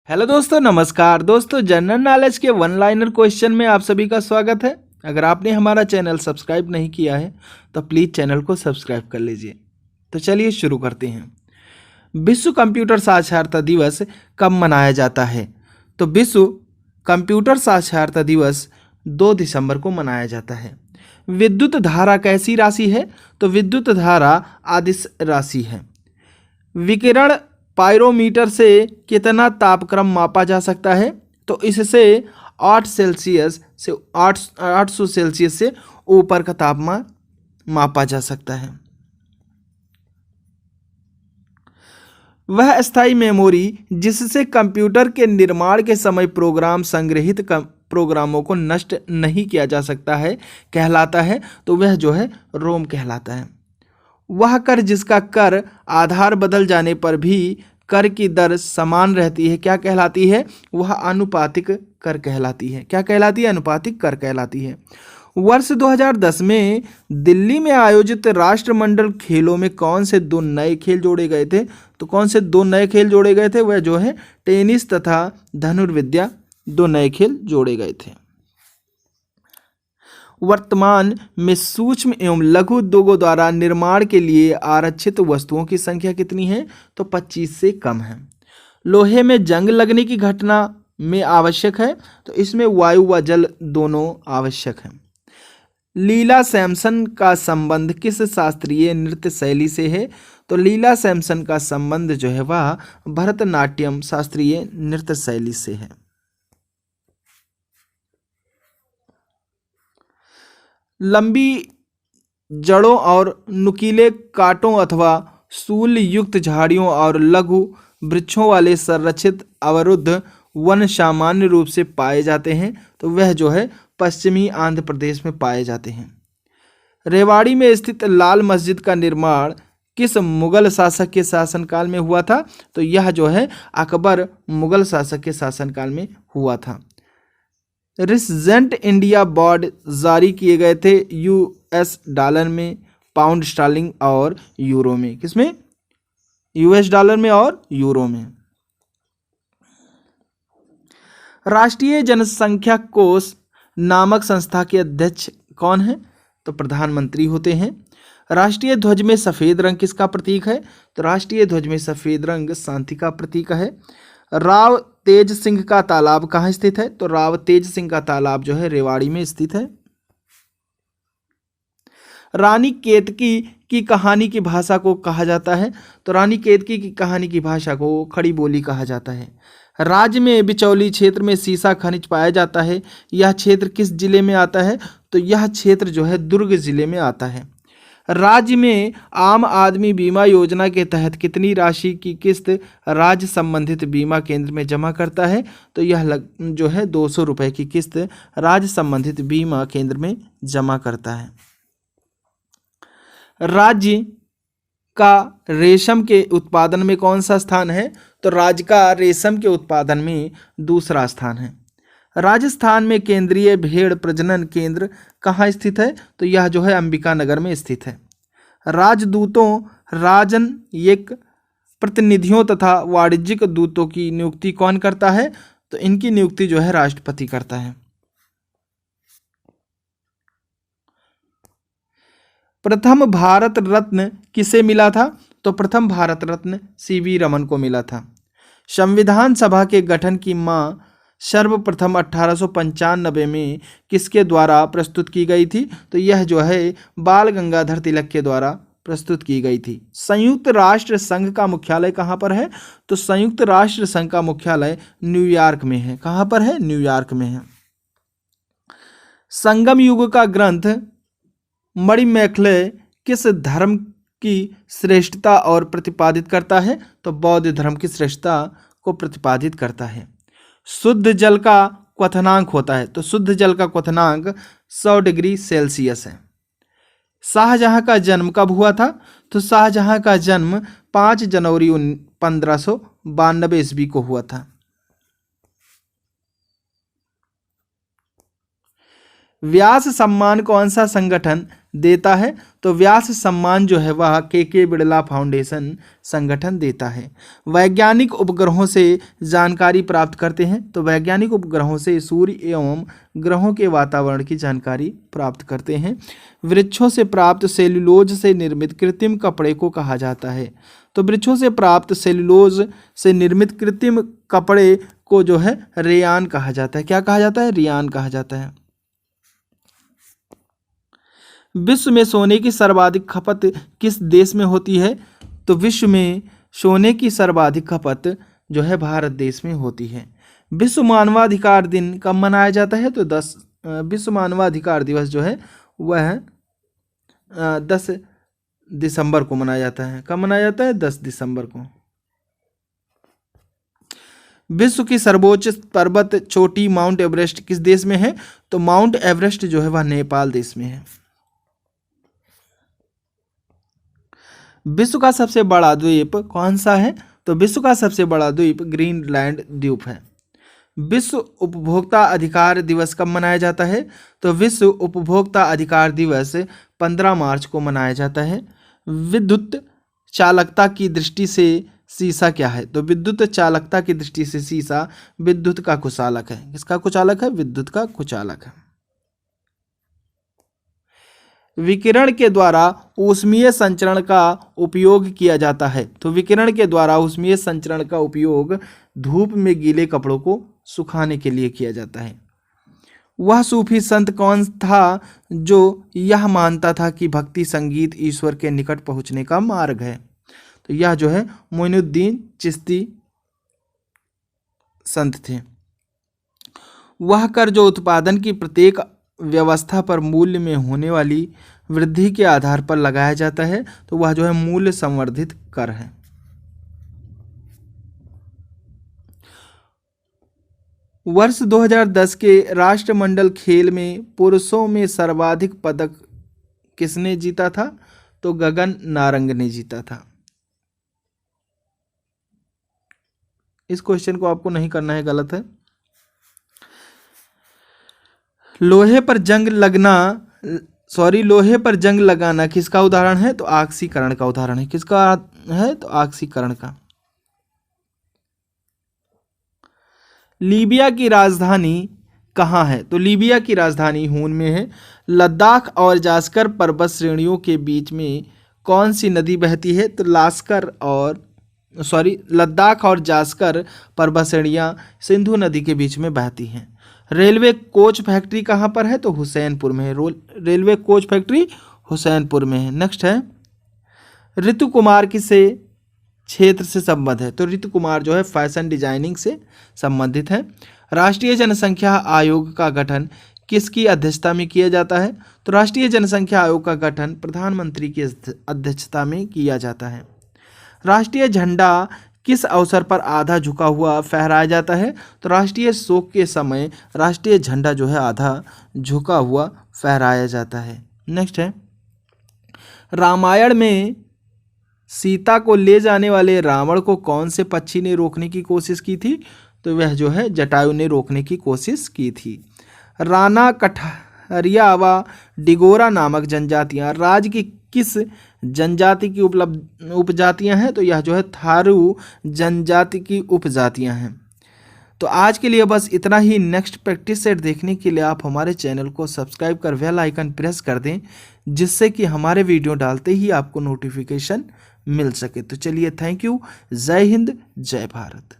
Hello दोस्तों, नमस्कार दोस्तों। जनरल नॉलेज के वन लाइनर क्वेश्चन में आप सभी का स्वागत है। अगर आपने हमारा चैनल सब्सक्राइब नहीं किया है तो प्लीज़ चैनल को सब्सक्राइब कर लीजिए। तो चलिए शुरू करते हैं। विश्व कंप्यूटर साक्षरता दिवस कब मनाया जाता है? तो विश्व कंप्यूटर साक्षरता दिवस 2 दिसंबर को मनाया जाता है। विद्युत धारा कैसी राशि है? तो विद्युत धारा अदिश राशि है। विकिरण पायरोमीटर से कितना तापक्रम मापा जा सकता है? तो इससे 800 सेल्सियस से ऊपर का तापमान मापा जा सकता है। वह स्थायी मेमोरी जिससे कंप्यूटर के निर्माण के समय प्रोग्राम संग्रहित प्रोग्रामों को नष्ट नहीं किया जा सकता है कहलाता है। तो वह जो है रोम कहलाता है। वह कर जिसका कर आधार बदल जाने पर भी कर की दर समान रहती है क्या कहलाती है? वह आनुपातिक कर कहलाती है। क्या कहलाती है? अनुपातिक कर कहलाती है। वर्ष 2010 में दिल्ली में आयोजित राष्ट्रमंडल खेलों में कौन से 2 नए खेल जोड़े गए थे? तो कौन से 2 नए खेल जोड़े गए थे? वह जो है टेनिस तथा धनुर्विद्या 2 नए खेल जोड़े गए थे। वर्तमान में सूक्ष्म एवं लघु उद्योगों द्वारा निर्माण के लिए आरक्षित वस्तुओं की संख्या कितनी है? तो 25 से कम है। लोहे में जंग लगने की घटना में आवश्यक है? तो इसमें वायु व जल दोनों आवश्यक है। लीला सैमसन का संबंध किस शास्त्रीय नृत्य शैली से है? तो लीला सैमसन का संबंध जो है वह भरतनाट्यम शास्त्रीय नृत्य शैली से है। लंबी जड़ों और नुकीले कांटों अथवा सूल युक्त झाड़ियों और लघु वृक्षों वाले संरक्षित अवरुद्ध वन सामान्य रूप से पाए जाते हैं। तो वह जो है पश्चिमी आंध्र प्रदेश में पाए जाते हैं। रेवाड़ी में स्थित लाल मस्जिद का निर्माण किस मुगल शासक के शासनकाल में हुआ था? तो यह जो है अकबर मुगल शासक के शासनकाल में हुआ था। रिसेंट इंडिया बॉन्ड जारी किए गए थे यूएस डॉलर में, पाउंड स्टर्लिंग और यूरो में। किसमें? यूएस डॉलर में और यूरो में। राष्ट्रीय जनसंख्या कोष नामक संस्था के अध्यक्ष कौन है? तो प्रधानमंत्री होते हैं। राष्ट्रीय ध्वज में सफेद रंग किसका प्रतीक है? तो राष्ट्रीय ध्वज में सफेद रंग शांति का प्रतीक है। राव तेज सिंह का तालाब कहाँ स्थित है? तो राव तेज सिंह का तालाब जो है रेवाड़ी में स्थित है। रानी केतकी की कहानी की भाषा को कहा जाता है? तो रानी केतकी की कहानी की भाषा को खड़ी बोली कहा जाता है। राज्य में बिचौली क्षेत्र में सीसा खनिज पाया जाता है। यह क्षेत्र किस जिले में आता है? तो यह क्षेत्र जो है दुर्ग जिले में आता है। राज्य में आम आदमी बीमा योजना के तहत कितनी राशि की किस्त राज्य संबंधित बीमा केंद्र में जमा करता है? तो यह जो है 200 रुपये की किस्त राज्य संबंधित बीमा केंद्र में जमा करता है। राज्य का रेशम के उत्पादन में कौन सा स्थान है? तो राज्य का रेशम के उत्पादन में दूसरा स्थान है। राजस्थान में केंद्रीय भेड़ प्रजनन केंद्र कहाँ स्थित है? तो यह जो है अंबिका नगर में स्थित है। राजदूतों, राजनयिक प्रतिनिधियों तथा वाणिज्यिक दूतों की नियुक्ति कौन करता है? तो इनकी नियुक्ति जो है राष्ट्रपति करता है। प्रथम भारत रत्न किसे मिला था? तो प्रथम भारत रत्न सीवी रमन को मिला था। संविधान सभा के गठन की मां सर्वप्रथम 1895 में किसके द्वारा प्रस्तुत की गई थी? तो यह जो है बाल गंगाधर तिलक के द्वारा प्रस्तुत की गई थी। संयुक्त राष्ट्र संघ का मुख्यालय कहाँ पर है? तो संयुक्त राष्ट्र संघ का मुख्यालय न्यूयॉर्क में है। कहाँ पर है? न्यूयॉर्क में है। संगम युग का ग्रंथ मणिमेखले किस धर्म की श्रेष्ठता और प्रतिपादित करता है? तो बौद्ध धर्म की श्रेष्ठता को प्रतिपादित करता है। शुद्ध जल का क्वथनांक होता है? तो शुद्ध जल का क्वथनांक 100 डिग्री सेल्सियस है। शाहजहां का जन्म कब हुआ था? तो शाहजहां का जन्म 5 जनवरी 1592 ईस्वी को हुआ था। व्यास सम्मान कौन सा संगठन देता है? तो व्यास सम्मान जो है वह के बिड़ला फाउंडेशन संगठन देता है। वैज्ञानिक उपग्रहों से जानकारी प्राप्त करते हैं, तो वैज्ञानिक उपग्रहों से सूर्य एवं ग्रहों के वातावरण की जानकारी प्राप्त करते हैं। वृक्षों से प्राप्त सेल्यूलोज से निर्मित कृत्रिम कपड़े को कहा जाता है, तो वृक्षों से प्राप्त सेल्यूलोज से निर्मित कृत्रिम कपड़े को जो है रेयान कहा जाता है। क्या कहा जाता है? रेयान कहा जाता है। विश्व में सोने की सर्वाधिक खपत किस देश में होती है? तो विश्व में सोने की सर्वाधिक खपत जो है भारत देश में होती है। विश्व मानवाधिकार दिन कब मनाया जाता है? तो विश्व मानवाधिकार दिवस जो है वह 10 दिसंबर को मनाया जाता है। कब मनाया जाता है? 10 दिसंबर को। विश्व की सर्वोच्च पर्वत चोटी माउंट एवरेस्ट किस देश में है? तो माउंट एवरेस्ट जो है वह नेपाल देश में है। विश्व का सबसे बड़ा द्वीप कौन सा है? तो विश्व का सबसे बड़ा द्वीप ग्रीनलैंड द्वीप है। विश्व उपभोक्ता अधिकार दिवस कब मनाया जाता है? तो विश्व उपभोक्ता अधिकार दिवस 15 मार्च को मनाया जाता है। विद्युत चालकता की दृष्टि से शीशा क्या है? तो विद्युत चालकता की दृष्टि से शीशा विद्युत का कुचालक है। किसका कुचालक है? विद्युत का कुचालक है। विकिरण के द्वारा ऊष्मीय संचरण का उपयोग किया जाता है, तो विकिरण के द्वारा ऊष्मीय संचरण का उपयोग धूप में गीले कपड़ों को सुखाने के लिए किया जाता है। वह सूफी संत कौन था जो यह मानता था कि भक्ति संगीत ईश्वर के निकट पहुंचने का मार्ग है? तो यह जो है मोइनुद्दीन चिश्ती संत थे। वह कर जो उत्पादन की प्रत्येक व्यवस्था पर मूल्य में होने वाली वृद्धि के आधार पर लगाया जाता है, तो वह जो है मूल्य संवर्धित कर है। वर्ष 2010 के राष्ट्रमंडल खेल में पुरुषों में सर्वाधिक पदक किसने जीता था? तो गगन नारंग ने जीता था। इस क्वेश्चन को आपको नहीं करना है, गलत है। लोहे पर जंग लगाना किसका उदाहरण है? तो ऑक्सीकरण का उदाहरण है। किसका है? तो ऑक्सीकरण का। लीबिया की राजधानी कहाँ है? तो लीबिया की राजधानी हून में है। लद्दाख और जास्कर पर्वत श्रेणियों के बीच में कौन सी नदी बहती है? तो लद्दाख और जास्कर पर्वत श्रेणियाँ सिंधु नदी के बीच में बहती हैं। रेलवे कोच फैक्ट्री कहाँ पर है? तो हुसैनपुर में है। रेलवे कोच फैक्ट्री हुसैनपुर में है। नेक्स्ट है, ऋतु कुमार किसे क्षेत्र से संबद्ध है? तो ऋतु कुमार जो है फैशन डिजाइनिंग से संबंधित है। राष्ट्रीय जनसंख्या आयोग का गठन किसकी अध्यक्षता में किया जाता है? तो राष्ट्रीय जनसंख्या आयोग का गठन प्रधानमंत्री की अध्यक्षता में किया जाता है। राष्ट्रीय झंडा किस अवसर पर आधा झुका हुआ फहराया जाता है? तो राष्ट्रीय शोक के समय राष्ट्रीय झंडा जो है आधा झुका हुआ फहराया जाता है। नेक्स्ट है, रामायण में सीता को ले जाने वाले रावण को कौन से पक्षी ने रोकने की कोशिश की थी? तो वह जो है जटायु ने रोकने की कोशिश की थी। राना कठरिया व डिगोरा नामक जनजातियां राज्य की किस जनजाति की उपजातियां हैं? तो यह जो है थारू जनजाति की उपजातियां हैं। तो आज के लिए बस इतना ही। नेक्स्ट प्रैक्टिस सेट देखने के लिए आप हमारे चैनल को सब्सक्राइब कर बेल आइकन प्रेस कर दें, जिससे कि हमारे वीडियो डालते ही आपको नोटिफिकेशन मिल सके। तो चलिए, थैंक यू। जय हिंद, जय भारत।